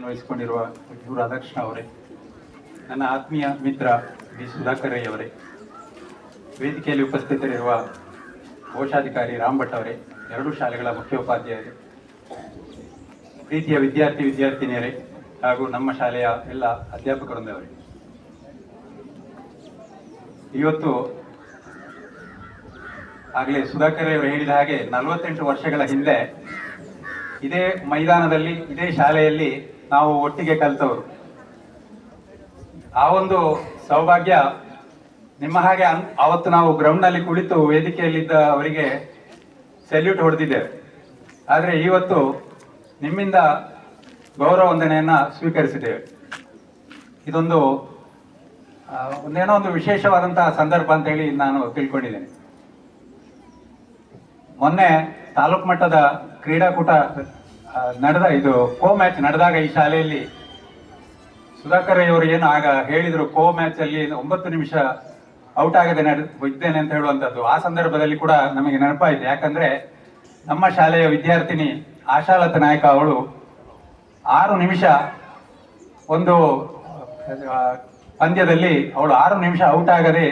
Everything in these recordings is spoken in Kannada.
ವಹಿಸಿಕೊಂಡಿರುವ ಯು ರಾಧಾಕೃಷ್ಣ ಅವರೇ, ನನ್ನ ಆತ್ಮೀಯ ಮಿತ್ರ ಡಿ ಸುಧಾಕರ್ ರೈ ಅವರೇ, ವೇದಿಕೆಯಲ್ಲಿ ಉಪಸ್ಥಿತರಿರುವ ಕೋಶಾಧಿಕಾರಿ ರಾಮ್ ಭಟ್ ಅವರೇ, ಎರಡೂ ಶಾಲೆಗಳ ಮುಖ್ಯೋಪಾಧ್ಯಾಯರೇ, ಪ್ರೀತಿಯ ವಿದ್ಯಾರ್ಥಿನಿಯರೇ ಹಾಗೂ ನಮ್ಮ ಶಾಲೆಯ ಎಲ್ಲ ಅಧ್ಯಾಪಕರೊಂದವರೇ, ಇವತ್ತು ಆಗಲೇ ಸುಧಾಕರ್ ಅವರು ಹೇಳಿದ ಹಾಗೆ 48 ವರ್ಷಗಳ ಹಿಂದೆ ಇದೇ ಮೈದಾನದಲ್ಲಿ ಇದೇ ಶಾಲೆಯಲ್ಲಿ ನಾವು ಒಟ್ಟಿಗೆ ಕಲಿತವರು. ಆ ಒಂದು ಸೌಭಾಗ್ಯ ನಿಮ್ಮ ಹಾಗೆ ಅವತ್ತು ನಾವು ಗ್ರೌಂಡ್ನಲ್ಲಿ ಕುಳಿತು ವೇದಿಕೆಯಲ್ಲಿದ್ದ ಅವರಿಗೆ ಸೆಲ್ಯೂಟ್ ಹೊಡೆದಿದ್ದೇವೆ. ಆದರೆ ಇವತ್ತು ನಿಮ್ಮಿಂದ ಗೌರವ ವಂದನೆಯನ್ನು ಸ್ವೀಕರಿಸಿದ್ದೇವೆ. ಇದೊಂದು ಒಂದೇನೋ ಒಂದು ವಿಶೇಷವಾದಂತಹ ಸಂದರ್ಭ ಅಂತ ಹೇಳಿ ನಾನು ತಿಳ್ಕೊಂಡಿದ್ದೇನೆ. ಮೊನ್ನೆ ತಾಲೂಕು ಮಟ್ಟದ ಕ್ರೀಡಾಕೂಟ ಇದು ಕೋ ಮ್ಯಾಚ್ ನಡೆದಾಗ ಈ ಶಾಲೆಯಲ್ಲಿ ಸುಧಾಕರ್ ಅವರು ಏನು ಆಗ ಹೇಳಿದ್ರು, ಕೋ ಮ್ಯಾಚ್ ಅಲ್ಲಿ 9 ನಿಮಿಷ ಔಟ್ ಆಗದೆ ಇದ್ದೇನೆ ಅಂತ ಹೇಳುವಂಥದ್ದು. ಆ ಸಂದರ್ಭದಲ್ಲಿ ಕೂಡ ನಮಗೆ ನೆನಪಾಯಿತು. ಯಾಕಂದ್ರೆ ನಮ್ಮ ಶಾಲೆಯ ವಿದ್ಯಾರ್ಥಿನಿ ಆಶಾಲತಾ ನಾಯಕ ಅವಳು 6 ನಿಮಿಷ ಒಂದು ಪಂದ್ಯದಲ್ಲಿ ಅವಳು 6 ನಿಮಿಷ ಔಟ್ ಆಗದೆ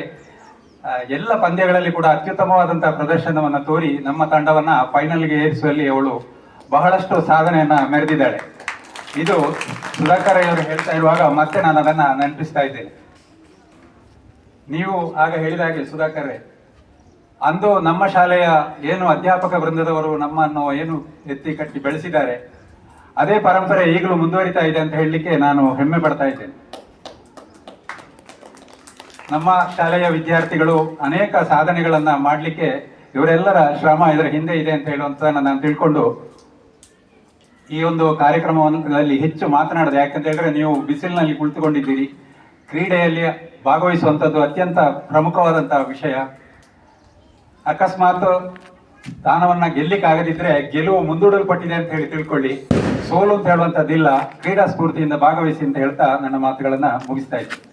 ಎಲ್ಲ ಪಂದ್ಯಗಳಲ್ಲಿ ಕೂಡ ಅತ್ಯುತ್ತಮವಾದಂತಹ ಪ್ರದರ್ಶನವನ್ನು ತೋರಿ ನಮ್ಮ ತಂಡವನ್ನ ಫೈನಲ್ಗೆ ಏರಿಸುವಲ್ಲಿ ಅವಳು ಬಹಳಷ್ಟು ಸಾಧನೆಯನ್ನ ಮೆರೆದಿದ್ದಾಳೆ. ಇದು ಸುಧಾಕರ್ ಅವರು ಹೇಳ್ತಾ ಇರುವಾಗ ಮತ್ತೆ ನಾನು ಅದನ್ನ ನೆನಪಿಸ್ತಾ ಇದ್ದೇನೆ. ನೀವು ಆಗ ಹೇಳಿದ ಹಾಗೆ ಸುಧಾಕರ್ ಅಂದು ನಮ್ಮ ಶಾಲೆಯ ಏನು ಅಧ್ಯಾಪಕ ವೃಂದದವರು ನಮ್ಮನ್ನು ಏನು ಎತ್ತಿ ಕಟ್ಟಿ ಬೆಳೆಸಿದ್ದಾರೆ, ಅದೇ ಪರಂಪರೆ ಈಗಲೂ ಮುಂದುವರಿತಾ ಇದೆ ಅಂತ ಹೇಳಲಿಕ್ಕೆ ನಾನು ಹೆಮ್ಮೆ ಪಡ್ತಾ ಇದ್ದೇನೆ. ನಮ್ಮ ಶಾಲೆಯ ವಿದ್ಯಾರ್ಥಿಗಳು ಅನೇಕ ಸಾಧನೆಗಳನ್ನ ಮಾಡಲಿಕ್ಕೆ ಇವರೆಲ್ಲರ ಶ್ರಮ ಇದರ ಹಿಂದೆ ಇದೆ ಅಂತ ಹೇಳುವಂಥದ್ದನ್ನು ನಾನು ತಿಳ್ಕೊಂಡು ಈ ಒಂದು ಕಾರ್ಯಕ್ರಮದಲ್ಲಿ ಹೆಚ್ಚು ಮಾತನಾಡದೆ. ಯಾಕಂತ ಹೇಳಿದ್ರೆ ನೀವು ಬಿಸಿಲಿನಲ್ಲಿ ಕುಳಿತುಕೊಂಡಿದ್ದೀರಿ. ಕ್ರೀಡೆಯಲ್ಲಿ ಭಾಗವಹಿಸುವಂಥದ್ದು ಅತ್ಯಂತ ಪ್ರಮುಖವಾದಂತಹ ವಿಷಯ. ಅಕಸ್ಮಾತ್ ಸ್ಥಾನವನ್ನ ಗೆಲ್ಲಿಕ್ಕಾಗದಿದ್ರೆ ಗೆಲುವು ಮುಂದೂಡಲ್ಪಟ್ಟಿದೆ ಅಂತ ಹೇಳಿ ತಿಳ್ಕೊಳ್ಳಿ. ಸೋಲು ಅಂತ ಹೇಳುವಂಥದ್ದಿಲ್ಲ. ಕ್ರೀಡಾ ಸ್ಫೂರ್ತಿಯಿಂದ ಭಾಗವಹಿಸಿ ಅಂತ ಹೇಳ್ತಾ ನನ್ನ ಮಾತುಗಳನ್ನ ಮುಗಿಸ್ತಾ ಇದ್ದೀನಿ.